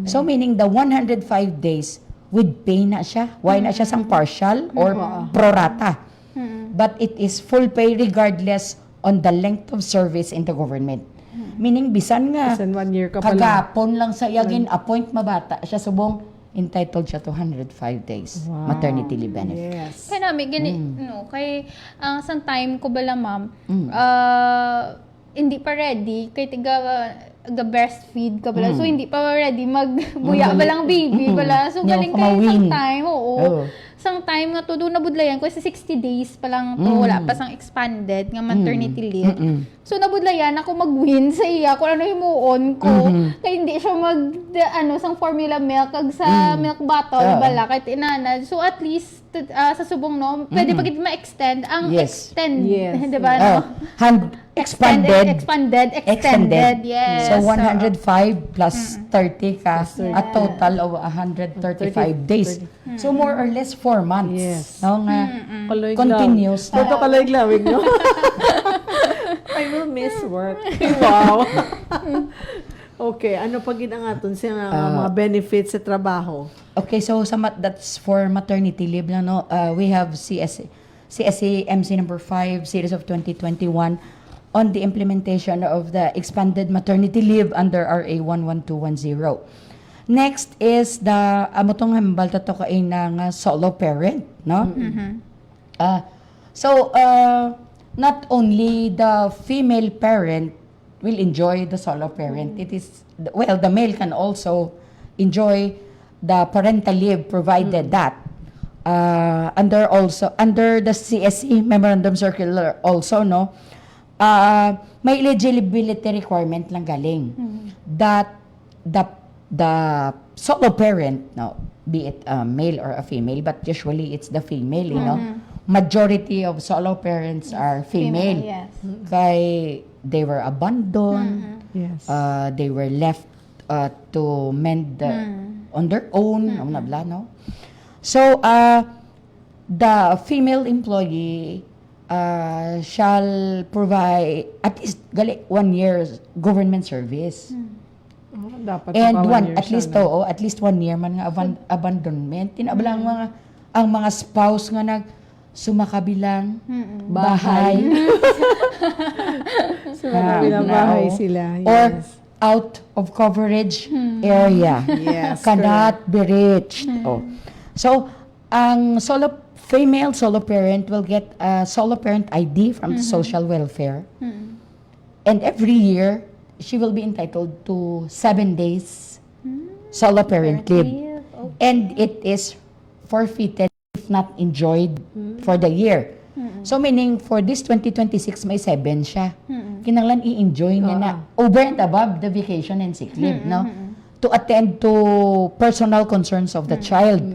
So, meaning the 105 days with pay na siya. Why na siya sang partial or prorata? But it is full pay regardless on the length of service in the government. Meaning, bisan nga, 1 year ka pala. kagapon lang sa yagin, appoint mabata, siya subong, entitled siya to 105 days maternity leave benefit. Yes. Kaya namin, no, kay sa time ko bala, ma'am, hindi pa ready, kay breastfeed ka bala, so hindi pa ready magbuya balang baby bala, so galing kayo isang time, isang time nga to, doon nabudlayan ko, kasi 60 days pa lang to, wala pa sang expanded nga maternity leave. So nabudlayan ako mag-win sa iya, kung ano himuon ko, kaya hindi siya sang formula milk, kag sa milk bottle bala, kahit inanad. So at least, sa subong no, pwede pag ma-extend, ang extend, di ba no? Expanded, yes. So 105 plus 30 ka, a total of 135 days. So more or less 4 months. Yes. No, nga, continuous. Toto kalayglawig, no? I will miss work. Wow. Okay, ano pa ginangaton siya mga benefits sa trabaho? Okay, so that's for maternity leave lang, no? We have CSA MC number 5, series of 2021 on the implementation of the expanded maternity leave under RA 11210. Next is the amotong hambal to kain ng solo parent, no? So not only the female parent will enjoy the solo parent. It is, well, the male can also enjoy the parental leave provided that under the CSE memorandum circular also, no, may eligibility requirement lang galing that the solo parent, no, be it a male or a female, but usually it's the female, you know. Majority of solo parents are female. Yes. Kaya they were abandoned, Yes. they were left to mend on their own, blah, no? So, the female employee shall provide at least 1 year's government service. Dapat And pa 1 year at least siya, no? at least 1 year man nga abandonment. Tinabla ang mga spouse nga sumakabilang bahay. Sumakabilang bahay sila. Or Yes. out of coverage area. Yes, Cannot be reached. Oh. So, ang female solo parent will get a solo parent ID from the social welfare. And every year, she will be entitled to 7 days solo parent leave. And it is forfeited if not enjoyed for the year. So meaning for this 2026 may 7 siya. Kinanglan i-enjoy niya na over and above the vacation and sick leave, no? To attend to personal concerns of the child.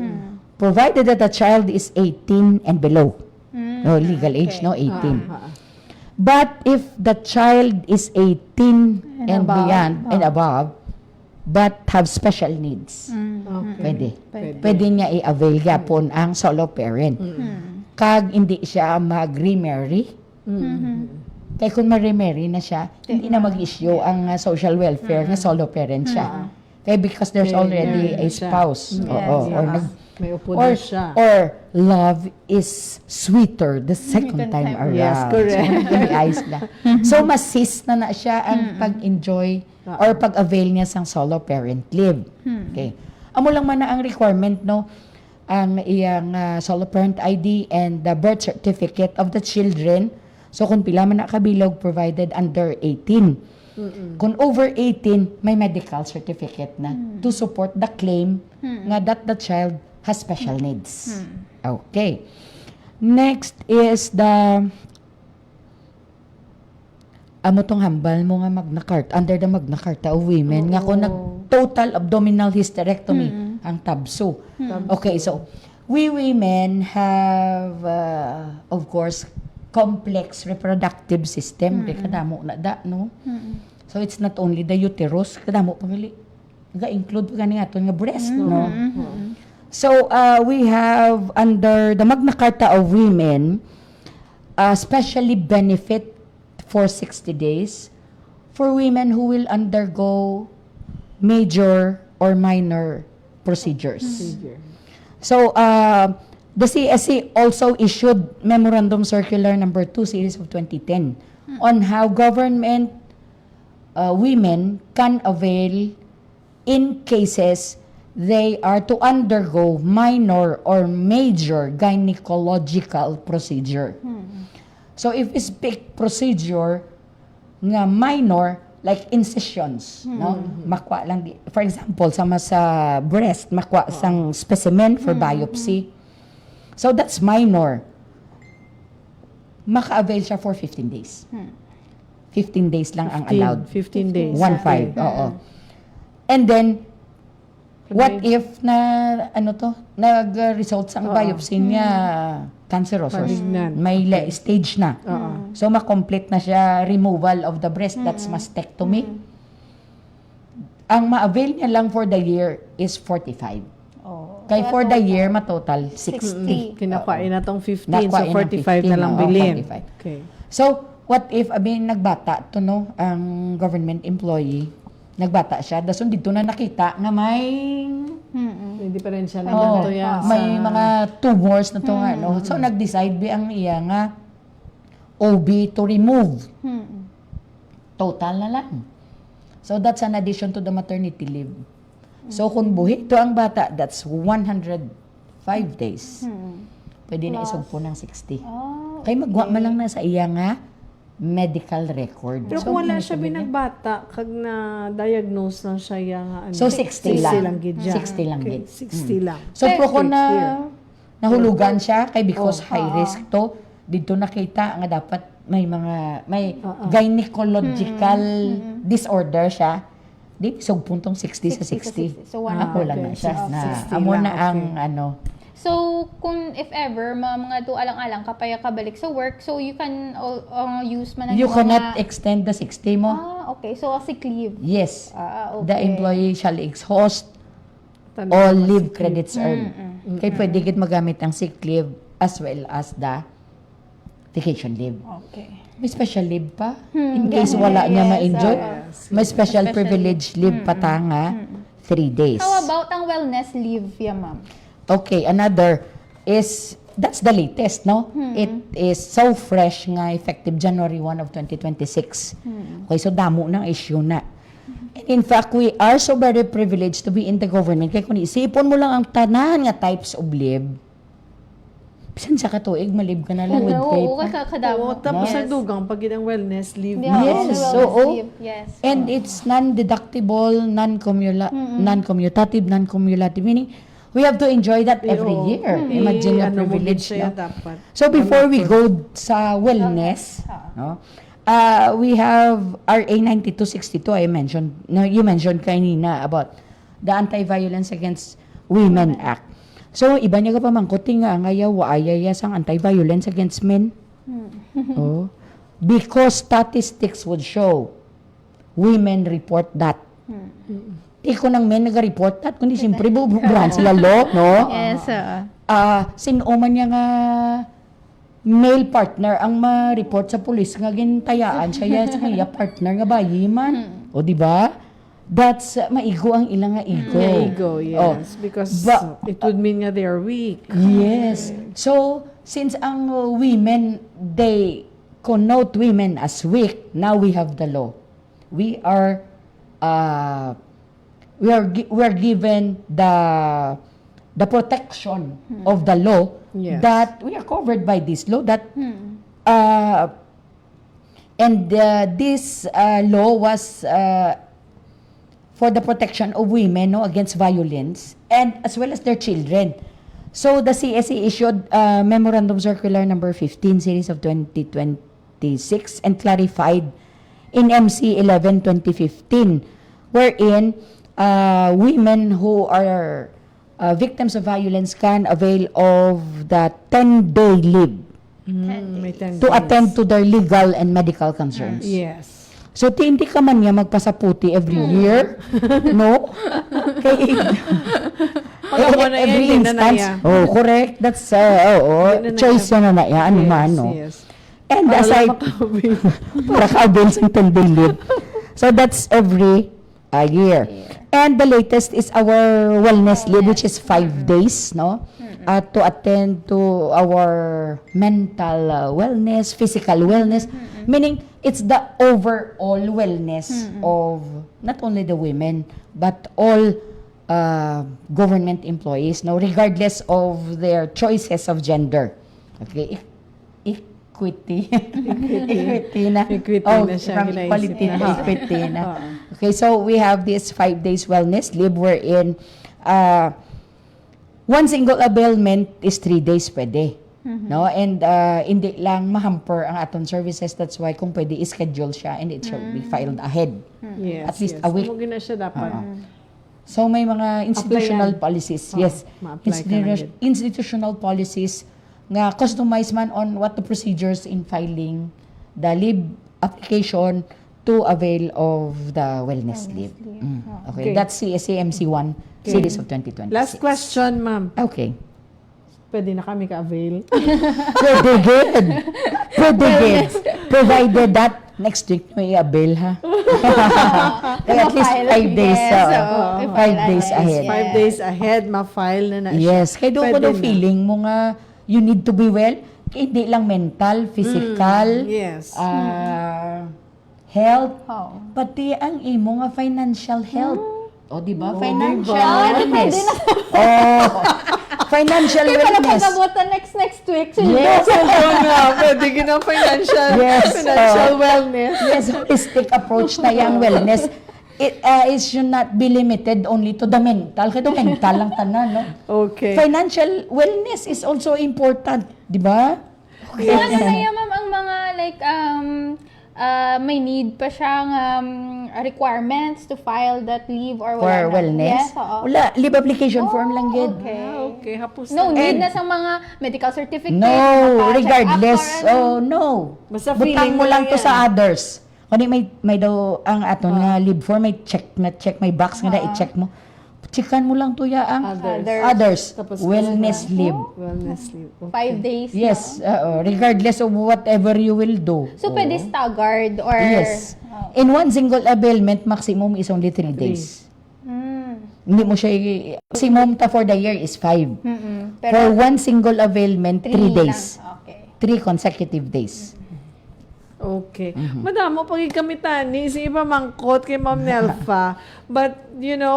Provided that the child is 18 and below. No, legal age, no? 18. But if the child is 18 and beyond and above, but have special needs, pwede. Pwede niya i-avail yapon ang solo parent. Kag hindi siya mag-remarry. Kaya kung ma-remarry na siya, hindi na mag-issue ang social welfare na solo parent siya. Kaya because there's already a spouse. Oo. May upo Or, na siya. or love is sweeter the second time around. Yes, correct. So, masis na siya ang pag-enjoy or pag-avail niya sang solo parent leave. Okay. Amo lang man na ang requirement, no? Ang iyang solo parent ID and the birth certificate of the children. So, kung pila man na kabilog, provided under 18. Kung over 18, may medical certificate na to support the claim nga that the child has special needs. Okay. Next is the amo tong hambal mo nga Magna Carta, under the Magna Carta of Women, nga kung nag-total abdominal hysterectomy ang tabso. Okay, so we women have, of course, complex reproductive system. Kadamo na da, no? So it's not only the uterus, kadamo pangali. Ga-include pa nga nga breast, no? So, we have under the Magna Carta of Women, especially benefit for 60 days for women who will undergo major or minor procedures. So, the CSC also issued Memorandum Circular Number 2, Series of 2010 on how government women can avail in cases they are to undergo minor or major gynecological procedure. So if we speak procedure nga minor, like incisions, no? Makwa lang for example, sama sa breast, makwa sang specimen for biopsy. So that's minor. Maka-avail siya for 15 days. 15 days lang ang allowed. 15 days. 1-5, oo. And then, what if na, nag-result sa biopsy niya cancerous or may stage na. So, ma-complete na siya removal of the breast. That's mastectomy. Ang ma-avail niya lang for the year is 45. Kaya for the year, ma-total 60. Kinakuha na tong 15, Nakuha so ng 45 na lang 15, bilhin. 45. Okay. So, what if, nagbata to, no, ang government employee, nagbata siya, dason dito na nakita nga may Hindi pa rin siya naman to yan. may mga tumors na to nga, no? So, nag-decide ang iya nga OB to remove. Total na lang. So, that's an addition to the maternity leave. So, kung buhi to ang bata, that's 105 days. Pwede na isugpo ng 60. Kaya magwa man lang na sa iya nga medical record. Pero kung wala siya binagbata, kag na-diagnose na siya yung So, 60 lang. gid siya. 60 lang Okay, gid. 60 lang. So, pro ko na nahulugan siya kay because Oh, high risk to, dito nakita nga dapat may gynecological disorder siya Di, so puntong 60 sa 60. So, one Ako hour. lang na siya. Oh, Na, 60 amo lang, na ang okay. ano. So, kung if ever, mga alang-alang kapaya kabalik sa work, so you can use man ang You mga- cannot extend the 60 mo. okay. So, sick leave. Yes. Okay. The employee shall exhaust Tanda all mo, leave sick credits earned. Kaya pwede gid magamit ang sick leave as well as the vacation leave. Okay. May special leave pa. In case wala niya ma-enjoy. May special privilege leave pa ta nga 3 days. How about ang wellness leave, ma'am? Okay, another is, that's the latest, no? It is so fresh nga effective January 1 of 2026. Okay, so damo ng issue na. And in fact, we are so very privileged to be in the government. Kaya kung isipon mo lang ang tanan nga types of leave, bisan sa katuig, malib ka na lang with pay Oo, pa. kadamo. Tapos Yes. nagdugang pag ang wellness leave. Yes, so, oo. Yes. And it's non-deductible, non-commutative, non-cumulative. Meaning, we have to enjoy that every year. Imagine the privilege. No? Dapat. So before we go sa wellness, no, we have RA 9262. I mentioned. No, you mentioned kanina about the Anti-Violence Against Women Act. So iba niya ka pa mangkuting nga ngayaw ayaya sang Anti-Violence Against Men. Oh, because statistics would show women report that. Di ko nang men nag-report that, kundi siyempre bubugrahan sila law, no? Yes, Sino man niya nga male partner ang ma-report sa pulis nga gintayaan siya sa iya partner nga bayi man. O di ba? That's maigo ang ilang nga ego. Ego, yes. Because it would mean nga they are weak. Yes. So, since ang women, they connote women as weak, now we have the law. We are given the protection of the law that we are covered by this law that this law was for the protection of women, no, against violence and as well as their children. So the CSE issued Memorandum Circular number 15 series of 2026 and clarified in MC 11 2015 wherein women who are victims of violence can avail of the 10-day leave to attend to their legal and medical concerns. Yes. So, hindi ka man niya magpasaputi every year, no? Every instance. Oh, correct. That's, choice na na yan, ano man, no? And aside, para ka-avail sa 10-day leave. So, that's every year. And the latest is our wellness leave, which is 5 days, no? To attend to our mental wellness, physical wellness, meaning it's the overall wellness of not only the women, but all government employees, no, regardless of their choices of gender. Okay, equity. Equity na. Equity na siya. From equality na equity na. Okay, so we have this 5 days wellness leave wherein one single availment is 3 days pwede. No? And hindi lang mahamper ang aton services. That's why kung pwede i-schedule siya and it shall be filed ahead. Yes, At least a week. Mugin na siya dapat. So may mga institutional Applyan. policies. Yes. ma-apply ka na din. Institutional policies nga customized man on what the procedures in filing the leave application to avail of the wellness leave. Okay. Okay. That's CSA MC1 series of 2026. Last question, ma'am. Okay. Pwede na kami ka-avail. Pwede good. Pwede good. Provided that next week may i-avail, ha? At least 5 days. 5 days ahead. 5 days ahead, ma-file na siya. Yes. Kaya doon ko Pwede daw na. feeling mo nga, you need to be well. Hindi lang mental, physical, Yes. health, pati ang imo nga financial health. O, di ba? Financial diba? wellness. Financial Kaya pala wellness. pag-abutan next week. Yes. Pwede gina financial wellness. Yes, holistic approach na yung wellness. It should not be limited only to the mental. Kaya mental lang tanan, no? Okay. Financial wellness is also important, di ba? So, ano na yan, ma'am, ang mga like, may need pa siyang requirements to file that leave or For wala na? wellness? Yes, oo. Wala, leave application form lang gid. Okay. Okay, hapos No na. need na sa mga medical certificate. No, mapa-check regardless. up or ano. Oh, no. Basta Butang feeling mo mo lang lang to yan. sa others. Kani may daw ang aton nga leave form, may check may box nga na i-check mo. Checkan mo lang to ya ang others. Tapos Wellness leave. Wellness leave. 5 days. Yes, regardless of whatever you will do. So, pwede staggered or... Yes. In one single availment, maximum is only 3 days. Hindi mo siya, maximum ta for the year is 5. Pero For one single availment, 3 3 days. lang. Okay. 3 consecutive days. Okay. Madam, mo pagigamitan ni si iba mangkot kay Ma'am Nelfa. But, you know,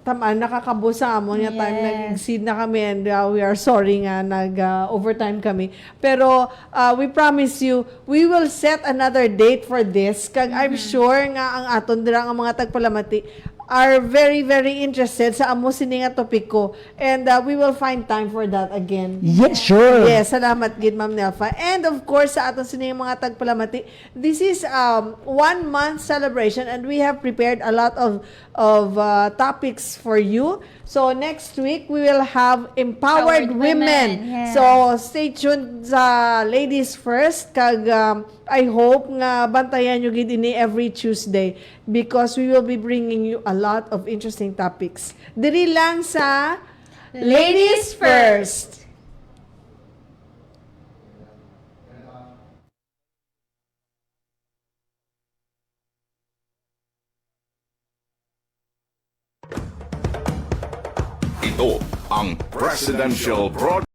tamaan, nakakabusa mo niya time nag-exceed na kami and we are sorry nga nag-overtime kami. Pero we promise you, we will set another date for this. Kag I'm sure nga ang aton dira ang mga tagpalamati are very, very interested sa amo sini nga topiko. And we will find time for that again. Yes, sure. Yes, salamat gid Ma'am Nelfa. And of course, sa aton sini mga tagpalamati, this is 1 month celebration and we have prepared a lot of topics for you. So next week we will have empowered women. Yes. So stay tuned sa Ladies First kag I hope nga bantayan nyo gid ini every Tuesday because we will be bringing you a lot of interesting topics. Diri lang sa Ladies First. Ito ang Presidential Broadcast